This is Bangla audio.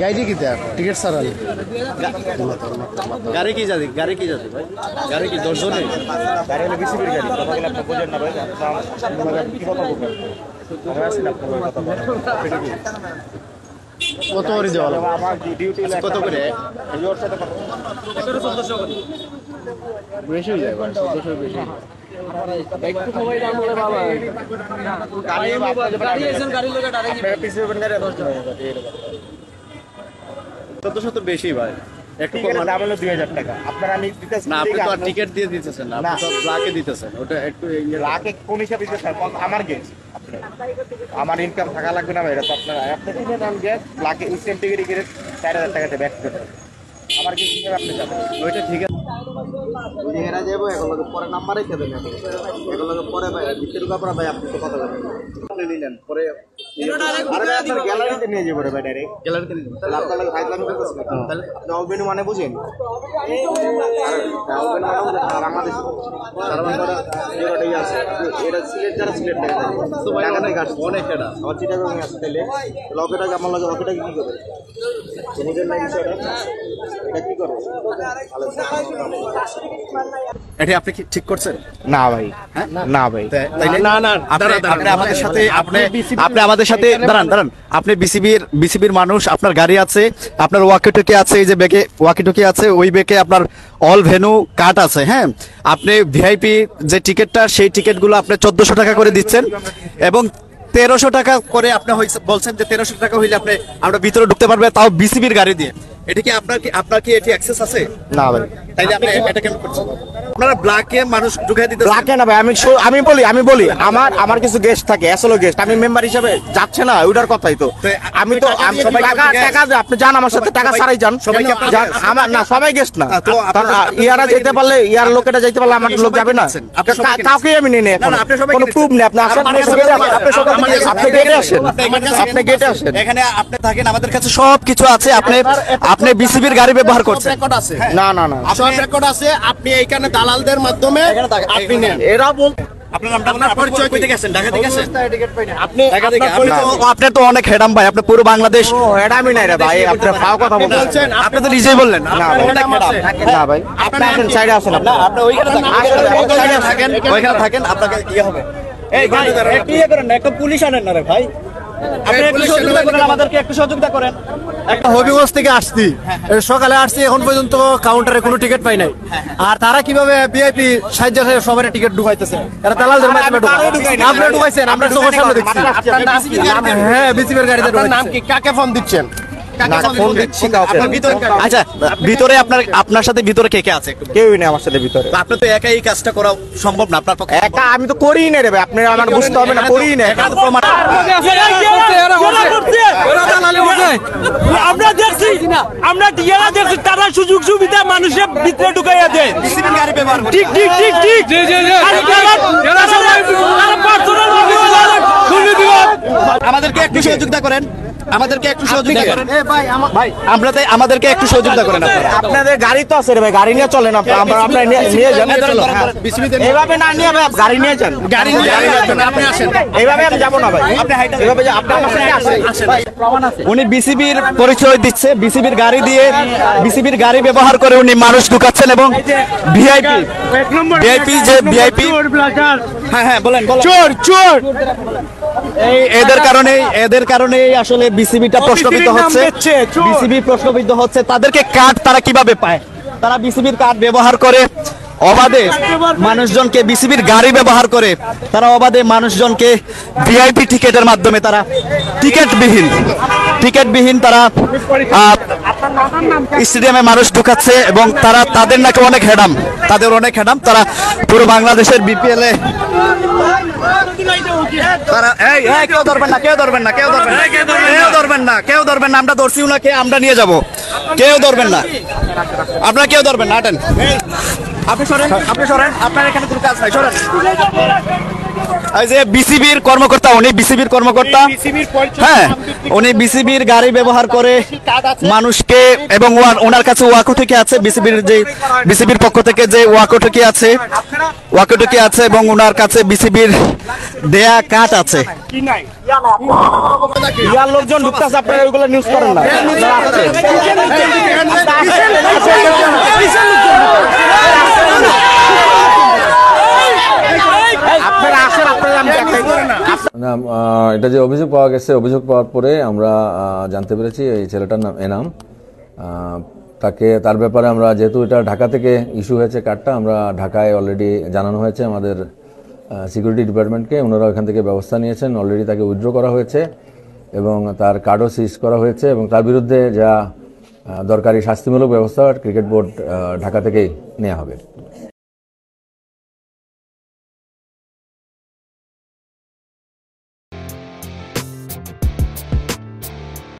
গাড়ি কি দেয় টিকিট সারালে গাড়ি কি যাবে ভাই গাড়ি কি 10 জনের গাড়ি হলে বিসিবির গাড়ি কথা বলে আপনি বোঝেন না ভাই আপনারা কি কথা বলবেন আমরা আসি না আপনার কথা বলেন কত করে দেওয়া লাগবে আমার ডিউটি কত করে ওর সাথে কথা 1400 করে বেশি হয়ে যায় 1400 বেশি একটু মোবাইল দাম বলে বাবা গাড়ি লোকে ডাইরেক্ট পিসিবি গাড়ি 10 টাকা 1400 তো বেশি ভাই একটু কম দাম হলো 2000 টাকা আপনারা আমি দিতেছি না আপনি তো টিকিট দিয়ে দিতেছেন না আপনি তো ব্ল্যাকে দিতেছেন ওটা একটু লাখে কোন হিসাবে দিতেছেন আমার গেস আমার ইনকাম থাকা লাগবে না ভাই এটা তো আপনি কিনে দাম গেস লাখে ইনসেন্ট টিকিট কিনে 4000 টাকাতে ব্যাক করতে আমার কি হিসাবে আপনি জানেন ওইটা ঠিক আছে এরা যাবো এগুলোকে পরে নাম্বারই খেতে না এগুলোকে পরে ভাই ভিতরে কাপড় ভাই আপনি তো কথা বলেন আপনি নিলেন পরে আরে আপনার গ্যালারিতে নিয়ে যাবো রে ভাই ডাইরেক্ট গ্যালারিতে নিলেন তাহলে আপনার লাগে ফাইজলামি করতেছেন তাহলে আপনি অবেনু মানে বুঝেন আর আমাদের আছে এটা সিলেট যারা সিলেট টাকা তো ভাই অনেক অনেক এটা আমার চিটাগাং আছে তাহলে লকেটাকে আমার লাগে লকেটাকে কি করবে নিজের নাই বিষয়টা এটা কি করবে এটা আপনি কি ঠিক করছেন না ভাই না ভাই না না আপনি আমাদের সাথে আপনি আমাদের সাথে দাঁড়ান আপনি বিসিবির মানুষ আপনার গাড়ি আছে আপনার ওয়াকিটকি আছে এই যে ব্যাগে ওয়াকিটকি আছে ওই ব্যাগে আপনার অল ভেনু কার্ড আছে হ্যাঁ আপনি ভিআইপি যে টিকিটটা সেই টিকিটগুলো আপনি 1400 টাকা করে দিচ্ছেন এবং 1300 টাকা করে আপনি বলছেন যে 1300 টাকা হইলে আপনি আমরা ভিতরে ঢুকতে পারবে তাও বিসিবির গাড়ি দিয়ে এটা কি আপনার কি এটি অ্যাক্সেস আছে না ভাই তাইলে আপনি এটা কেন করছেন আপনারা ব্ল্যাকে মানুষ ঢুকাই দিতে ব্ল্যাকে না ভাই আমি বলি আমার কিছু গেস্ট থাকে আসলে গেস্ট আমি মেম্বার হিসেবে যাচ্ছে না ওইটার কথাই তো আমি তো সবাই টাকা আপনি যান আমার সাথে টাকা ছাড়াই যান আমার না সবাই গেস্ট না ইয়ারা যেতে পারলে ইয়ার লোকেরা যেতে পারলে আমার লোক যাবে না কাউকে আমি নিয়ে এখন কোনো প্রুফ নেই আপনি আসেন আপনি গেটে আসেন আপনি গেটে আসেন এখানে আপনি থাকেন আমাদের কাছে সব কিছু আছে আপনি বিসিবির গাড়ি ব্যবহার করছেন রেকর্ড আছে না না না সব রেকর্ড আছে আপনি এইখানে দালালদের মাধ্যমে আপনি নেন এরা বল আপনার নামটা আপনার পরিচয় কইতে গেছেন ঢাকা থেকে গেছেন আপনি আপনি তো অনেক হেডাম ভাই আপনি পুরো বাংলাদেশ এডামি নাই রে ভাই আপনি ফাও কথা বলছেন আপনি তো নিজেই বললেন না ভাই আপনি আসেন সাইডে আসেন আপনি ওইখানে থাকেন ওইখানে থাকেন আপনাকে ইয়ে হবে এই ভাই একটু ইয়ে করেন না একটা পুলিশ আনেন না রে ভাই আপনি একটু সহযোগিতা করেন আমাদেরকে একটু সহযোগিতা করেন একটা হবিগঞ্জ থেকে আসছি সকালে আসছি এখন পর্যন্ত কাউন্টারে কোনো টিকিট পাই নাই আর তারা কিভাবে ভিআইপি সাহায্য সবার টিকিট ঢুকাইতেছে এরা দালালদের মাধ্যমে আপনারা ঢুকাইছেন আমরা চোখের সামনে দেখছি হ্যাঁ বিসিবির গাড়িতে নাম কি কাকে ফোন দিচ্ছেন ফোন দিচ্ছি কাউকে আচ্ছা ভিতরে আপনার সাথে ভিতরে কে কে আছে কেউই নেই আমার সাথে ভিতরে আপনি তো একাই এই কাজটা করা সম্ভব না আপনার পক্ষে একা আমি তো করিই না রে ভাই আপনি আমার বুঝতে হবে না করিই না আমরা দেখছি আমরা টিয়ারা দেখছি তারা সুযোগ সুবিধা মানুষের ভিতরে ঢুকাইয়া দেয় বিসিবির গাড়ি ব্যবহার করে ঠিক আমাদেরকে একটু সহযোগিতা করেন আমাদেরকে একটু সহযোগিতা করেন ভাই আমাদেরকে একটু সহযোগিতা করেন আপনাদের গাড়ি তো আছে রে ভাই গাড়ি নিয়ে চলেন আপনারা নিয়ে যান এইভাবে না নিয়ে ভাই গাড়ি নিয়ে যান গাড়ি আপনি আসেন এইভাবে আমি যাবো না ভাই এইভাবে আপনি আমার সাথে আসেন উনি বিসিবির পরিচয় দিচ্ছে বিসিবির গাড়ি দিয়ে বিসিবির গাড়ি ব্যবহার করে উনি মানুষ ঢুকাচ্ছেন এবং ভিআইপি যে ভিআইপি হ্যাঁ বলেন চোর এদের কারণে আসলে বিসিবিটা প্রশ্নবিদ্ধ হচ্ছে বিসিবি প্রশ্নবিদ্ধ হচ্ছে তাদেরকে কার্ড তারা কিভাবে পায় তারা বিসিবির কার্ড ব্যবহার করে অবাধে মানুষজনকে বিসিবির গাড়ি ব্যবহার করে তারা অবাধে মানুষজনকে ভিআইপি টিকেটের মাধ্যমে তারা টিকেটবিহীন তারা স্টেডিয়ামে মানুষ ঢুকাচ্ছে এবং তাদের নাকি অনেক হেডাম তারা পুরো বাংলাদেশের বিপিএল এ তারা কেউ ধরবেন না আমরা ধরছি উনাকে আমরা নিয়ে যাব কেউ ধরবেন না আপনারা কেউ ধরবেন না আটেন আপনি সরেন আপনার এখানে কোনো কাজ নাই সরেন এই যে বিসিবির কর্মকর্তা, উনি বিসিবির কর্মকর্তা, হ্যাঁ উনি বিসিবির গাড়ি ব্যবহার করে মানুষকে, এবং ওনার কাছে ওয়াকিটকি আছে, বিসিবির পক্ষ থেকে যে ওয়াকিটকি আছে এবং ওনার কাছে বিসিবির দেয়া কার্ড আছে। ইয়ার লোকজন ঢুকতেছে, আপনারা ওইগুলো নিউজ করেন না। আপনারা আসেন, আপনারা আমি দেখাই। না, এটা যে অভিযোগ পাওয়া গেছে, অভিযোগ পাওয়ার পরে আমরা জানতে পেরেছি এই ছেলেটার নাম এনাম। তার ব্যাপারে আমরা, যেহেতু এটা ঢাকা থেকে ইস্যু হয়েছে কার্ডটা, আমরা ঢাকায় অলরেডি জানানো হয়েছে আমাদের সিকিউরিটি ডিপার্টমেন্টকে। ওনারা ওখান থেকে ব্যবস্থা নিয়েছেন, অলরেডি তাকে উইথড্র করা হয়েছে এবং তার কার্ডও সিজ করা হয়েছে এবং তার বিরুদ্ধে যা দরকারি শাস্তিমূলক ব্যবস্থা ক্রিকেট বোর্ড ঢাকা থেকেই নেওয়া হবে।